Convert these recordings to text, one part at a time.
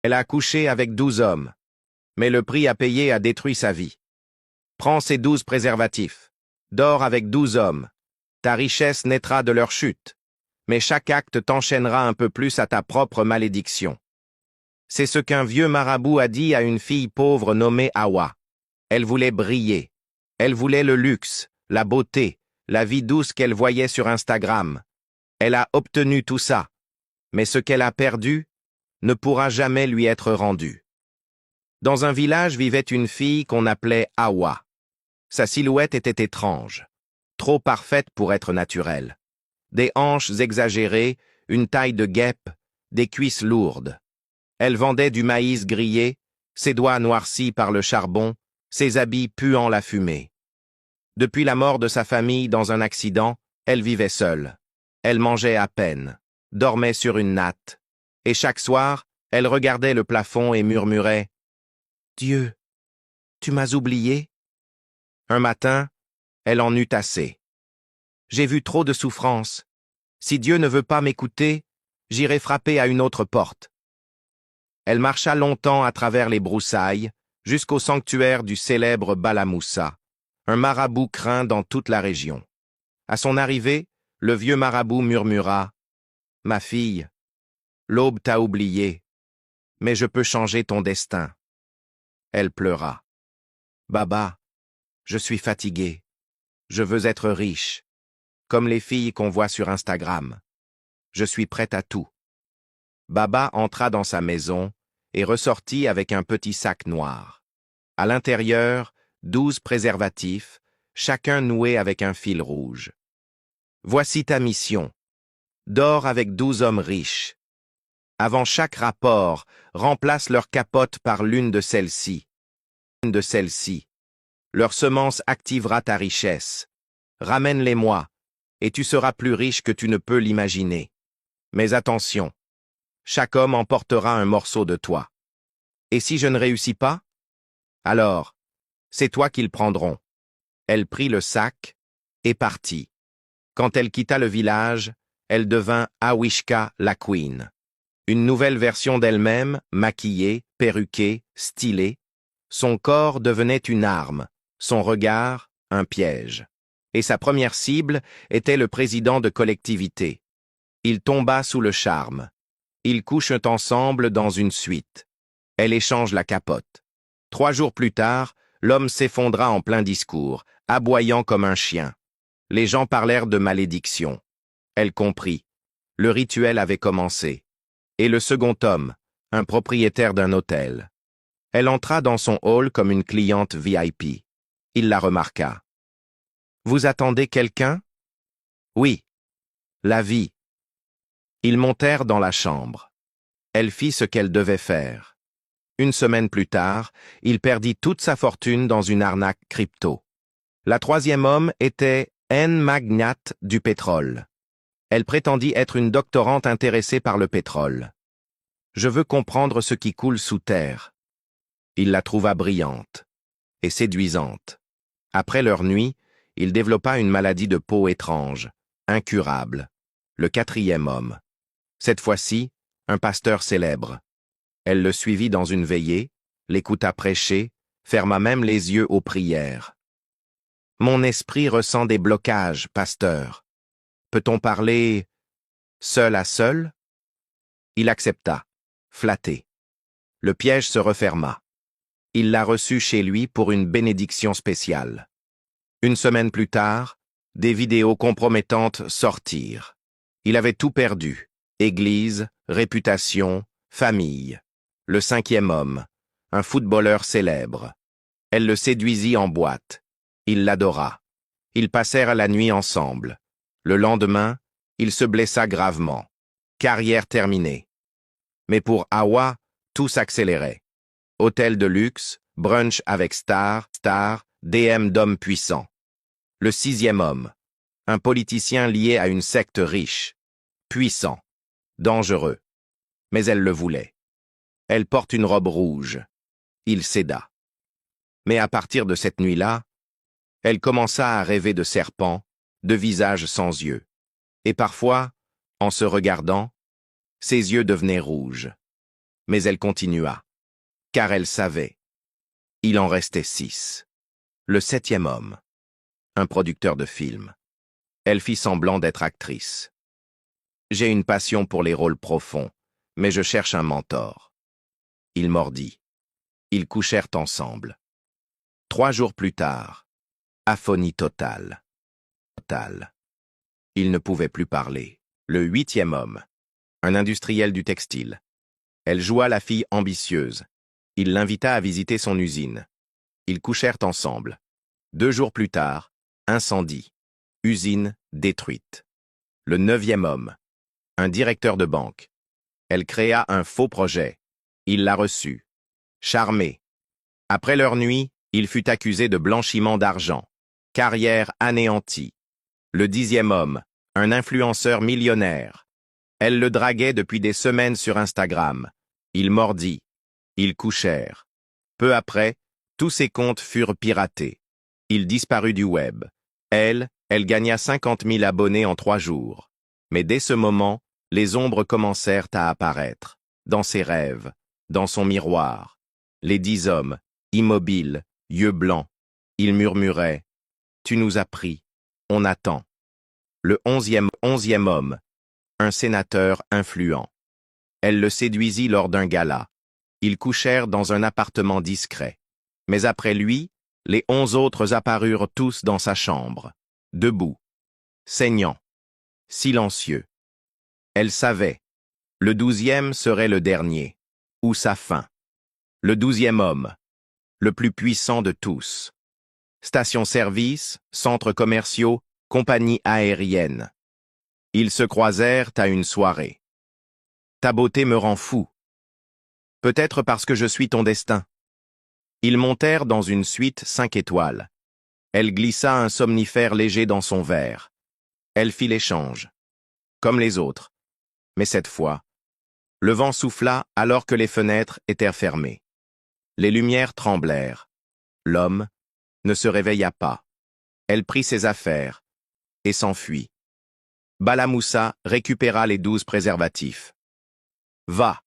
Elle a couché avec 12 hommes. Mais le prix à payer a détruit sa vie. Prends ces 12 préservatifs. Dors avec 12 hommes. Ta richesse naîtra de leur chute. Mais chaque acte t'enchaînera un peu plus à ta propre malédiction. C'est ce qu'un vieux marabout a dit à une fille pauvre nommée Hawa. Elle voulait briller. Elle voulait le luxe, la beauté, la vie douce qu'elle voyait sur Instagram. Elle a obtenu tout ça. Mais ce qu'elle a perdu ne pourra jamais lui être rendu. Dans un village vivait une fille qu'on appelait Hawa. Sa silhouette était étrange, trop parfaite pour être naturelle. Des hanches exagérées, une taille de guêpe, des cuisses lourdes. Elle vendait du maïs grillé, ses doigts noircis par le charbon, ses habits puant la fumée. Depuis la mort de sa famille dans un accident, elle vivait seule. Elle mangeait à peine, dormait sur une natte, et chaque soir, elle regardait le plafond et murmurait « Dieu, tu m'as oublié ?» Un matin, elle en eut assez. « J'ai vu trop de souffrance. Si Dieu ne veut pas m'écouter, j'irai frapper à une autre porte. » Elle marcha longtemps à travers les broussailles, jusqu'au sanctuaire du célèbre Bala Moussa, un marabout craint dans toute la région. À son arrivée, le vieux marabout murmura « Ma fille, l'aube t'a oubliée, mais je peux changer ton destin. » Elle pleura. « Baba, je suis fatiguée. Je veux être riche, comme les filles qu'on voit sur Instagram. Je suis prête à tout. » Baba entra dans sa maison et ressortit avec un petit sac noir. À l'intérieur, 12 préservatifs, chacun noué avec un fil rouge. « Voici ta mission. Dors avec 12 hommes riches. Avant chaque rapport, remplace leur capote par l'une de celles-ci. Leur semence activera ta richesse. Ramène-les-moi, et tu seras plus riche que tu ne peux l'imaginer. Mais attention, chaque homme emportera un morceau de toi. Et si je ne réussis pas? Alors, c'est toi qu'ils prendront. » Elle prit le sac et partit. Quand elle quitta le village, elle devint Awishka la Queen. Une nouvelle version d'elle-même, maquillée, perruquée, stylée. Son corps devenait une arme, son regard, un piège. Et sa première cible était le président de collectivité. Il tomba sous le charme. Ils couchent ensemble dans une suite. Elle échange la capote. 3 jours plus tard, l'homme s'effondra en plein discours, aboyant comme un chien. Les gens parlèrent de malédiction. Elle comprit. Le rituel avait commencé. Et le second homme, un propriétaire d'un hôtel. Elle entra dans son hall comme une cliente VIP. Il la remarqua. « Vous attendez quelqu'un? »« Oui. La vie. » Ils montèrent dans la chambre. Elle fit ce qu'elle devait faire. Une semaine plus tard, il perdit toute sa fortune dans une arnaque crypto. La troisième homme était une magnate du pétrole. Elle prétendit être une doctorante intéressée par le pétrole. « Je veux comprendre ce qui coule sous terre. » Il la trouva brillante et séduisante. Après leur nuit, il développa une maladie de peau étrange, incurable. Le quatrième homme. Cette fois-ci, un pasteur célèbre. Elle le suivit dans une veillée, l'écouta prêcher, ferma même les yeux aux prières. « Mon esprit ressent des blocages, pasteur. Peut-on parler seul à seul? » Il accepta, flatté. Le piège se referma. Il la reçut chez lui pour une bénédiction spéciale. Une semaine plus tard, des vidéos compromettantes sortirent. Il avait tout perdu. Église, réputation, famille. Le cinquième homme, un footballeur célèbre. Elle le séduisit en boîte. Il l'adora. Ils passèrent la nuit ensemble. Le lendemain, il se blessa gravement. Carrière terminée. Mais pour Hawa, tout s'accélérait. Hôtel de luxe, brunch avec star, DM d'hommes puissants. Le sixième homme, un politicien lié à une secte riche, puissant, dangereux. Mais elle le voulait. Elle porte une robe rouge. Il céda. Mais à partir de cette nuit-là, elle commença à rêver de serpents, de visages sans yeux. Et parfois, en se regardant, ses yeux devenaient rouges. Mais elle continua, car elle savait. Il en restait 6. Le 7e homme, un producteur de films. Elle fit semblant d'être actrice. J'ai une passion pour les rôles profonds, mais je cherche un mentor. Il mordit. Ils couchèrent ensemble. 3 jours plus tard, aphonie totale. Il ne pouvait plus parler. Le 8e homme, un industriel du textile. Elle joua la fille ambitieuse. Il l'invita à visiter son usine. Ils couchèrent ensemble. 2 jours plus tard, incendie. Usine détruite. Le 9e homme, un directeur de banque. Elle créa un faux projet. Il l'a reçu. Charmé. Après leur nuit, il fut accusé de blanchiment d'argent. Carrière anéantie. Le 10e homme, un influenceur millionnaire. Elle le draguait depuis des semaines sur Instagram. Il mordit. Ils couchèrent. Peu après, tous ses comptes furent piratés. Il disparut du web. Elle gagna 50 000 abonnés en 3 jours. Mais dès ce moment, les ombres commencèrent à apparaître. Dans ses rêves, dans son miroir. Les 10 hommes, immobiles, yeux blancs. Ils murmuraient. Tu nous as pris. On attend. Le 11e homme, un sénateur influent. Elle le séduisit lors d'un gala. Ils couchèrent dans un appartement discret. Mais après lui, les 11 autres apparurent tous dans sa chambre, debout, saignant, silencieux. Elle savait, le 12e serait le dernier, ou sa fin. Le 12e homme, le plus puissant de tous. Stations-service, centres commerciaux, compagnies aériennes. Ils se croisèrent à une soirée. Ta beauté me rend fou. Peut-être parce que je suis ton destin. Ils montèrent dans une suite 5 étoiles. Elle glissa un somnifère léger dans son verre. Elle fit l'échange. Comme les autres. Mais cette fois, le vent souffla alors que les fenêtres étaient fermées. Les lumières tremblèrent. L'homme ne se réveilla pas. Elle prit ses affaires et s'enfuit. Bala Moussa récupéra les 12 préservatifs. Va,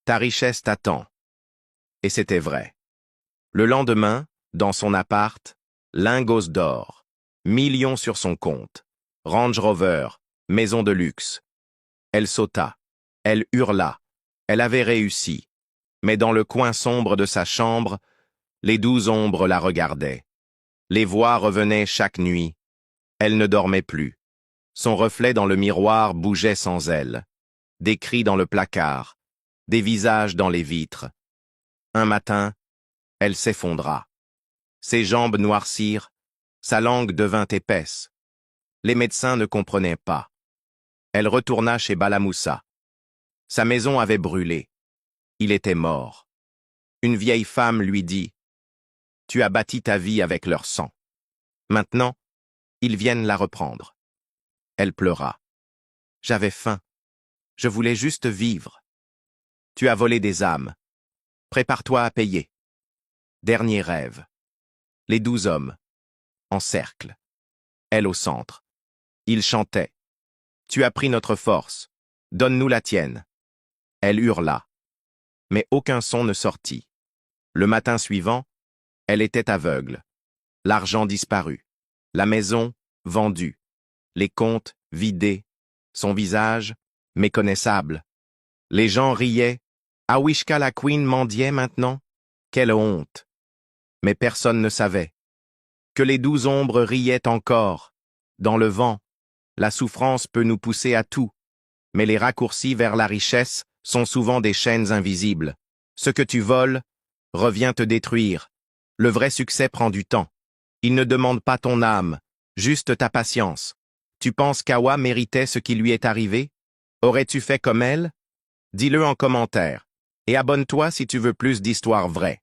ta richesse t'attend. Et c'était vrai. Le lendemain, dans son appart, lingots d'or, millions sur son compte, Range Rover, maison de luxe. Elle sauta, elle hurla, elle avait réussi. Mais dans le coin sombre de sa chambre, les 12 ombres la regardaient. Les voix revenaient chaque nuit. Elle ne dormait plus. Son reflet dans le miroir bougeait sans elle. Des cris dans le placard, des visages dans les vitres. Un matin, elle s'effondra. Ses jambes noircirent, sa langue devint épaisse. Les médecins ne comprenaient pas. Elle retourna chez Bala Moussa. Sa maison avait brûlé. Il était mort. Une vieille femme lui dit « Tu as bâti ta vie avec leur sang. Maintenant, ils viennent la reprendre. » Elle pleura. « J'avais faim. Je voulais juste vivre. Tu as volé des âmes. Prépare-toi à payer. » Dernier rêve. Les 12 hommes, en cercle. Elle au centre. Ils chantaient. « Tu as pris notre force. Donne-nous la tienne. » Elle hurla. Mais aucun son ne sortit. Le matin suivant, elle était aveugle. L'argent disparut. La maison, vendue. Les comptes, vidés. Son visage, méconnaissable. Les gens riaient. Awishka la Queen mendiait maintenant. Quelle honte! Mais personne ne savait. Que les 12 ombres riaient encore. Dans le vent, la souffrance peut nous pousser à tout. Mais les raccourcis vers la richesse sont souvent des chaînes invisibles. Ce que tu voles revient te détruire. Le vrai succès prend du temps. Il ne demande pas ton âme, juste ta patience. Tu penses qu'Awa méritait ce qui lui est arrivé? Aurais-tu fait comme elle? Dis-le en commentaire. Et abonne-toi si tu veux plus d'histoires vraies.